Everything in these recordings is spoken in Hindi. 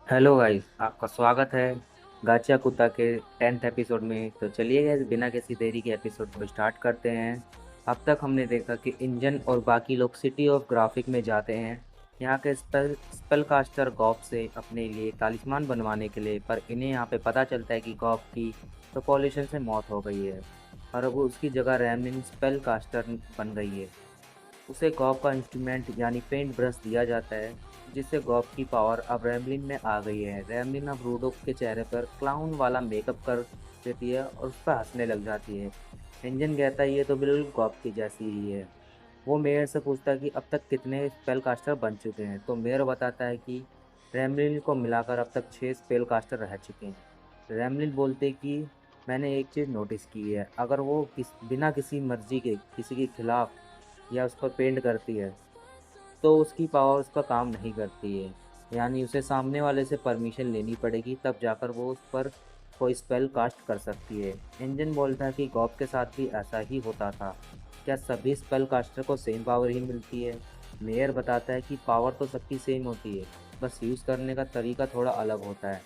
हेलो गाइस, आपका स्वागत है गाचा कुत्ता के 10th एपिसोड में। तो चलिए गाइस, बिना किसी देरी के एपिसोड को स्टार्ट करते हैं। अब तक हमने देखा कि इंजन और बाकी लोग सिटी ऑफ ग्राफिक में जाते हैं यहाँ के स्पेल कास्टर गॉफ से अपने लिए तालिस्मान बनवाने के लिए। पर इन्हें यहाँ पे पता चलता है कि गॉफ की तो पॉल्यूशन से मौत हो गई है और अब उसकी जगह रैमलिन स्पेल कास्टर बन गई है। उसे गॉब का इंस्ट्रूमेंट यानी पेंट ब्रश दिया जाता है, जिससे गॉब की पावर अब रैमलिन में आ गई है। रैमलिन अब रूडो के चेहरे पर क्लाउन वाला मेकअप कर देती है और उस पर हंसने लग जाती है। इंजन कहता है ये तो बिल्कुल गॉब की जैसी ही है। वो मेयर से पूछता है कि अब तक कितने स्पेल कास्टर बन चुके हैं, तो मेयर बताता है कि रैमलिन को मिलाकर अब तक 6 स्पेल कास्टर रह चुके हैं। रैमलिन बोलते कि मैंने एक चीज़ नोटिस की है, अगर वो बिना किसी मर्जी के किसी के खिलाफ या उस पर पेंट करती है तो उसकी पावर उस पर काम नहीं करती है। यानी उसे सामने वाले से परमिशन लेनी पड़ेगी, तब जाकर वो उस पर कोई स्पेल कास्ट कर सकती है। इंजन बोलता है कि गॉब के साथ भी ऐसा ही होता था। क्या सभी स्पेल कास्टर को सेम पावर ही मिलती है? मेयर बताता है कि पावर तो सबकी सेम होती है, बस यूज़ करने का तरीका थोड़ा अलग होता है।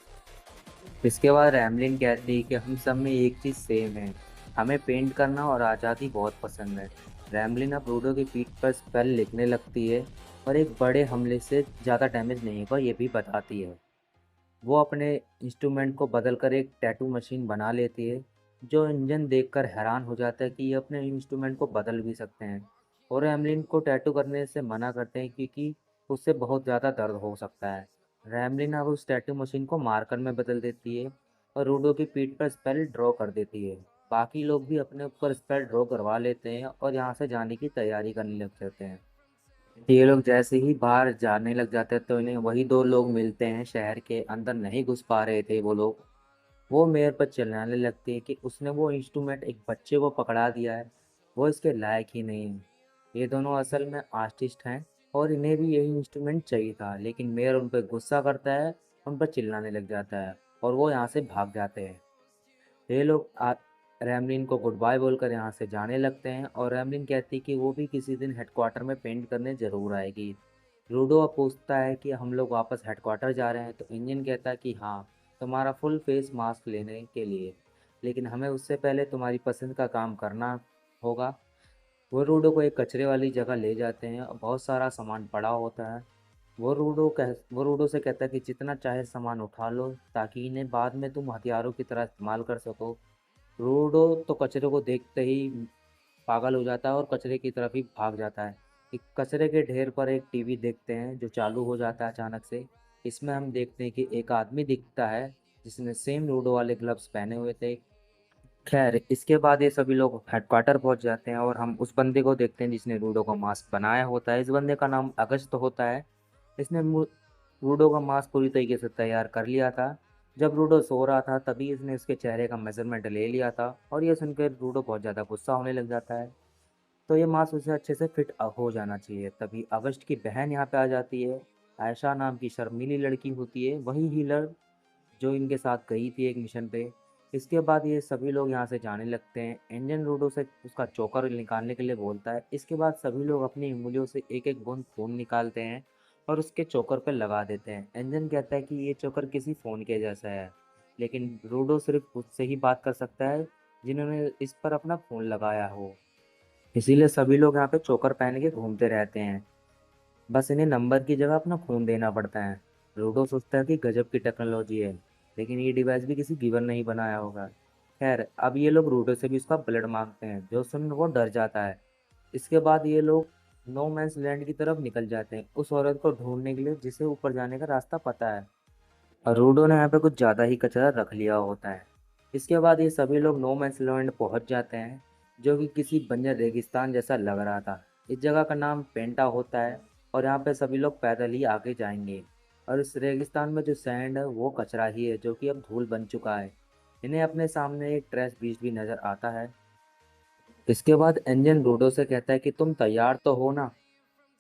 इसके बाद रैमलिन कहती है कि हम सब में एक चीज़ सेम है, हमें पेंट करना और आज़ादी बहुत पसंद है। रैमलिन अब रूडो की पीठ पर स्पेल लिखने लगती है और एक बड़े हमले से ज़्यादा डैमेज नहीं होगा ये भी बताती है। वो अपने इंस्ट्रूमेंट को बदलकर एक टैटू मशीन बना लेती है, जो इंजन देखकर हैरान हो जाता है कि ये अपने इंस्ट्रूमेंट को बदल भी सकते हैं। और रैमलिन को टैटू करने से मना करते हैं क्योंकि उससे बहुत ज़्यादा दर्द हो सकता है। रैमलिन अब उस टैटू मशीन को मार्कर में बदल देती है और रूडो की पीठ पर स्पेल ड्रॉ कर देती है। बाकी लोग भी अपने ऊपर स्पेल ड्रॉ करवा लेते हैं और यहाँ से जाने की तैयारी करने लग जाते हैं। ये लोग जैसे ही बाहर जाने लग जाते हैं तो इन्हें वही दो लोग मिलते हैं, शहर के अंदर नहीं घुस पा रहे थे वो लोग। वो मेयर पर चिल्लाने लगते हैं कि उसने वो इंस्ट्रूमेंट एक बच्चे को पकड़ा दिया है, वो इसके लायक ही नहीं है। ये दोनों असल में आर्टिस्ट हैं और इन्हें भी यही इंस्ट्रूमेंट चाहिए था, लेकिन मेयर उन पर गुस्सा करता है, उन पर चिल्लाने लग जाता है और वो यहाँ से भाग जाते हैं। ये लोग रैमलिन को गुड बाय बोलकर यहाँ से जाने लगते हैं और रैमलिन कहती कि वो भी किसी दिन हेडक्वार्टर में पेंट करने ज़रूर आएगी। रूडो अब पूछता है कि हम लोग वापस हेडक्वार्टर जा रहे हैं, तो इंजन कहता है कि हाँ, तुम्हारा फुल फेस मास्क लेने के लिए, लेकिन हमें उससे पहले तुम्हारी पसंद का काम करना होगा। वो रूडो को एक कचरे वाली जगह ले जाते हैं और बहुत सारा सामान पड़ा होता है। वो रूडो से कहता है कि जितना चाहे सामान उठा लो ताकि इन्हें बाद में तुम हथियारों की तरह इस्तेमाल कर सको। रूडो तो कचरे को देखते ही पागल हो जाता है और कचरे की तरफ ही भाग जाता है। एक कचरे के ढेर पर एक टीवी देखते हैं जो चालू हो जाता है अचानक से। इसमें हम देखते हैं कि एक आदमी दिखता है जिसने सेम रूडो वाले ग्लव्स पहने हुए थे। खैर, इसके बाद ये सभी लोग हेडक्वार्टर पहुंच जाते हैं और हम उस बंदे को देखते हैं जिसने रूडो का मास्क बनाया होता है। इस बंदे का नाम अगस्त होता है। इसने रूडो का मास्क पूरी तरीके से तैयार कर लिया था। जब रूडो सो रहा था तभी इसने उसके चेहरे का मेजरमेंट ले लिया था और ये सुनकर रूडो बहुत ज़्यादा गुस्सा होने लग जाता है। तो ये मास्क उसे अच्छे से फिट हो जाना चाहिए। तभी अगस्त की बहन यहाँ पे आ जाती है। आयशा नाम की शर्मीली लड़की होती है, वही हीलर जो इनके साथ गई थी एक मिशन पे। इसके बाद ये सभी लोग यहाँ से जाने लगते हैं। इंजन रूडो से उसका चोकर निकालने के लिए बोलता है। इसके बाद सभी लोग अपनी उंगलियों से एक एक बूंद खून निकालते हैं और उसके चोकर पर लगा देते हैं। इंजन कहता है कि ये चोकर किसी फ़ोन के जैसा है, लेकिन रूडो सिर्फ उससे ही बात कर सकता है जिन्होंने इस पर अपना फ़ोन लगाया हो। इसीलिए सभी लोग यहाँ पे चोकर पहन के घूमते रहते हैं, बस इन्हें नंबर की जगह अपना खून देना पड़ता है। रूडो सोचता है कि गजब की टेक्नोलॉजी है, लेकिन ये डिवाइस भी किसी गिवर ने ही बनाया होगा। खैर, अब ये लोग रूडो से भी उसका ब्लड मांगते हैं, जो सुन वो डर जाता है। इसके बाद ये लोग नो मैंस लैंड की तरफ निकल जाते हैं, उस औरत को ढूंढने के लिए जिसे ऊपर जाने का रास्ता पता है। और रूडो ने यहाँ पे कुछ ज़्यादा ही कचरा रख लिया होता है। इसके बाद ये सभी लोग नो मैंस लैंड पहुँच जाते हैं, जो कि किसी बंजर रेगिस्तान जैसा लग रहा था। इस जगह का नाम पेंटा होता है और यहाँ पे सभी लोग पैदल ही आगे जाएंगे। और इस रेगिस्तान में जो सैंड है वो कचरा ही है, जो कि अब धूल बन चुका है। इन्हें अपने सामने एक ट्रैश बीच भी नज़र आता है। इसके बाद इंजन रूडो से कहता है कि तुम तैयार तो हो ना,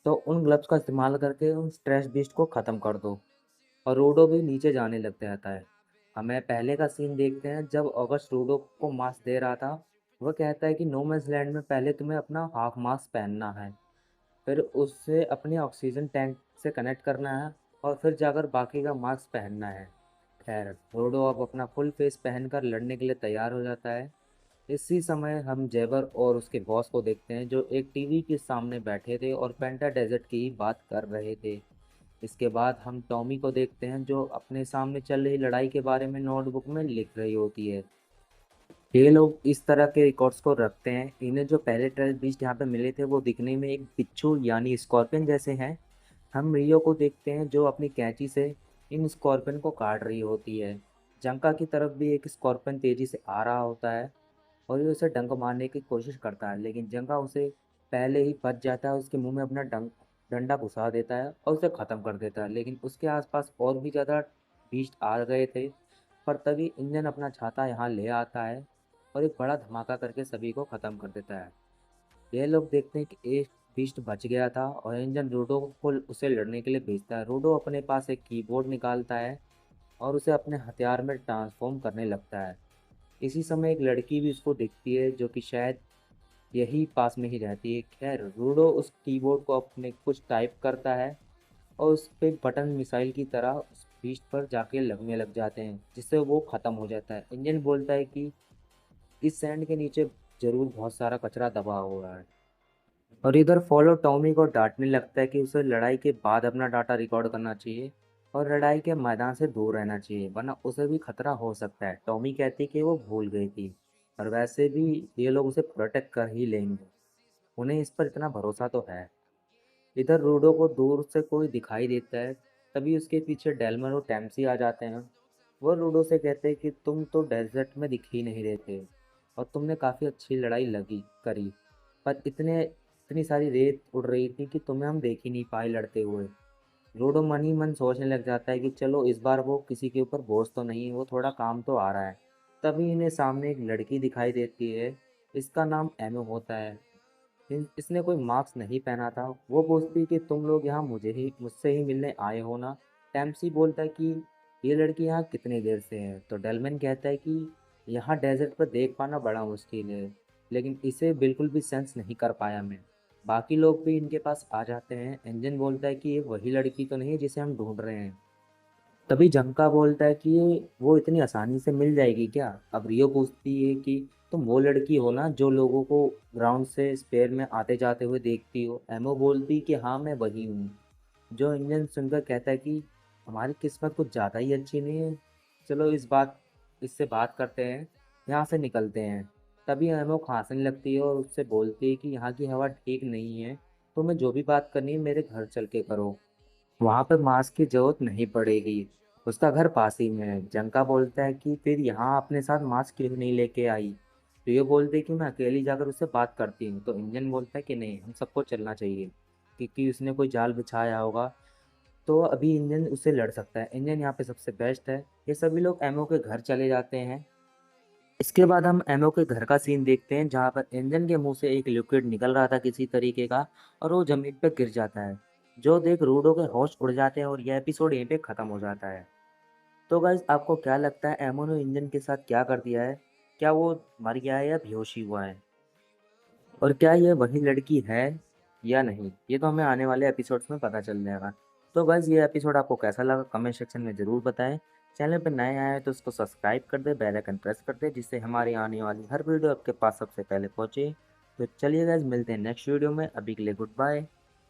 तो उन ग्लव्स का इस्तेमाल करके उन ट्रैश बीस्ट को ख़त्म कर दो। और रूडो भी नीचे जाने लग जाता है। हमें पहले का सीन देखते हैं जब अगस्त रूडो को मास्क दे रहा था। वह कहता है कि नो मैंस लैंड में पहले तुम्हें अपना हाफ मास्क पहनना है, फिर उससे अपने ऑक्सीजन टैंक से कनेक्ट करना है और फिर जाकर बाकी का मास्क पहनना है। खैर, रोडो अब अपना फुल फेस पहनकर लड़ने के लिए तैयार हो जाता है। इसी समय हम जेबर और उसके बॉस को देखते हैं, जो एक टीवी के सामने बैठे थे और पेंटा डेजर्ट की बात कर रहे थे। इसके बाद हम टॉमी को देखते हैं, जो अपने सामने चल रही लड़ाई के बारे में नोटबुक में लिख रही होती है। ये लोग इस तरह के रिकॉर्ड्स को रखते हैं। इन्हें जो पहले टेरर बीस्ट यहाँ पे मिले थे वो दिखने में एक बिच्छू यानी स्कॉर्पियन जैसे हैं। हम रियो को देखते हैं, जो अपनी कैंची से इन स्कॉर्पियन को काट रही होती है। जंका की तरफ भी एक स्कॉर्पियन तेजी से आ रहा होता है और ये उसे डंक मारने की कोशिश करता है, लेकिन जंका उसे पहले ही बच जाता है। उसके मुंह में अपना डंडा घुसा देता है और उसे ख़त्म कर देता है। लेकिन उसके आसपास और भी ज़्यादा बीस्ट आ गए थे, पर तभी इंजन अपना छाता यहाँ ले आता है और एक बड़ा धमाका करके सभी को ख़त्म कर देता है। ये लोग देखते हैं कि एक बीस्ट बच गया था और इंजन रूडो को उसे लड़ने के लिए भेजता है। रूडो अपने पास एक कीबोर्ड निकालता है और उसे अपने हथियार में ट्रांसफॉर्म करने लगता है। इसी समय एक लड़की भी उसको दिखती है, जो कि शायद यही पास में ही रहती है। खैर, रूडो उस कीबोर्ड को अपने कुछ टाइप करता है और उस पे बटन मिसाइल की तरह उस बीस्ट पर जाके लगने लग जाते हैं, जिससे वो ख़त्म हो जाता है। इंजन बोलता है कि इस सैंड के नीचे ज़रूर बहुत सारा कचरा दबा हुआ है। और इधर फॉलो टॉमी को डांटने लगता है कि उसे लड़ाई के बाद अपना डाटा रिकॉर्ड करना चाहिए और लड़ाई के मैदान से दूर रहना चाहिए, वरना उसे भी खतरा हो सकता है। टॉमी कहती है कि वो भूल गई थी और वैसे भी ये लोग उसे प्रोटेक्ट कर ही लेंगे, उन्हें इस पर इतना भरोसा तो है। इधर रूडो को दूर से कोई दिखाई देता है। तभी उसके पीछे डेल्मर और टैम्सी आ जाते हैं। वो रूडो से कहते हैं कि तुम तो डेजर्ट में दिख ही नहीं रहे थे और तुमने काफ़ी अच्छी लड़ाई लगी करी, पर इतनी सारी रेत उड़ रही थी कि तुम्हें हम देख ही नहीं पाए लड़ते हुए। रूडो मन ही मन सोचने लग जाता है कि चलो इस बार वो किसी के ऊपर बोझ तो नहीं, वो थोड़ा काम तो आ रहा है। तभी इन्हें सामने एक लड़की दिखाई देती है। इसका नाम एमो होता है। इसने कोई मास्क नहीं पहना था। वो पूछती कि तुम लोग यहाँ मुझसे ही मिलने आए हो ना। टैम्सी बोलता है कि ये लड़की यहाँ कितनी देर से है। तो डेलमैन कहता है कि यहाँ डेजर्ट पर देख पाना बड़ा मुश्किल है, लेकिन इसे बिल्कुल भी सेंस नहीं कर पाया मैं। बाकी लोग भी इनके पास आ जाते हैं। इंजन बोलता है कि ये वही लड़की तो नहीं है जिसे हम ढूंढ रहे हैं। तभी झमका बोलता है कि ये वो इतनी आसानी से मिल जाएगी क्या। अब रियो पूछती है कि तुम वो लड़की हो ना जो लोगों को ग्राउंड से स्पेयर में आते जाते हुए देखती हो। एमओ बोलती कि हाँ, मैं वही हूँ। जो इंजन सुनकर कहता है कि हमारी किस्मत कुछ ज़्यादा ही अच्छी नहीं है। चलो इससे बात करते हैं, यहाँ से निकलते हैं। तभी एमओ खांसने लगती है और उससे बोलती है कि यहाँ की हवा ठीक नहीं है, तुम्हें जो भी बात करनी है मेरे घर चल के करो, वहाँ पर मास्क की जरूरत नहीं पड़ेगी। उसका घर पास ही में है। जंका बोलता है कि फिर यहाँ अपने साथ मास्क क्यों नहीं लेके आई। तो ये बोलते हैं कि मैं अकेली जाकर उससे बात करती हूँ। तो इंजन बोलता है कि नहीं, हम सबको चलना चाहिए, क्योंकि उसने कोई जाल बिछाया होगा, तो अभी इंजन उससे लड़ सकता है। इंजन यहाँ पे सबसे बेस्ट है। ये सभी लोग एमओ के घर चले जाते हैं। इसके बाद हम एमओ के घर का सीन देखते हैं, जहाँ पर इंजन के मुंह से एक लिक्विड निकल रहा था किसी तरीके का, और वो जमीन पर गिर जाता है। जो देख रूडो के होश उड़ जाते हैं और यह एपिसोड यहीं पे ख़त्म हो जाता है। तो गाइज, आपको क्या लगता है एमो ने इंजन के साथ क्या कर दिया है? क्या वो मर गया है या बेहोश ही हुआ है? और क्या ये वही लड़की है या नहीं, ये तो हमें आने वाले एपिसोड्स में पता चल जाएगा। तो गाइज, ये एपिसोड आपको कैसा लगा कमेंट सेक्शन में ज़रूर बताएं। चैनल पर नए आए हैं तो उसको सब्सक्राइब कर दे, बेल आइकन प्रेस कर दे, जिससे हमारी आने वाली हर वीडियो आपके पास सबसे पहले पहुंचे। तो चलिए गाइज, मिलते हैं नेक्स्ट वीडियो में। अभी के लिए गुड बाय।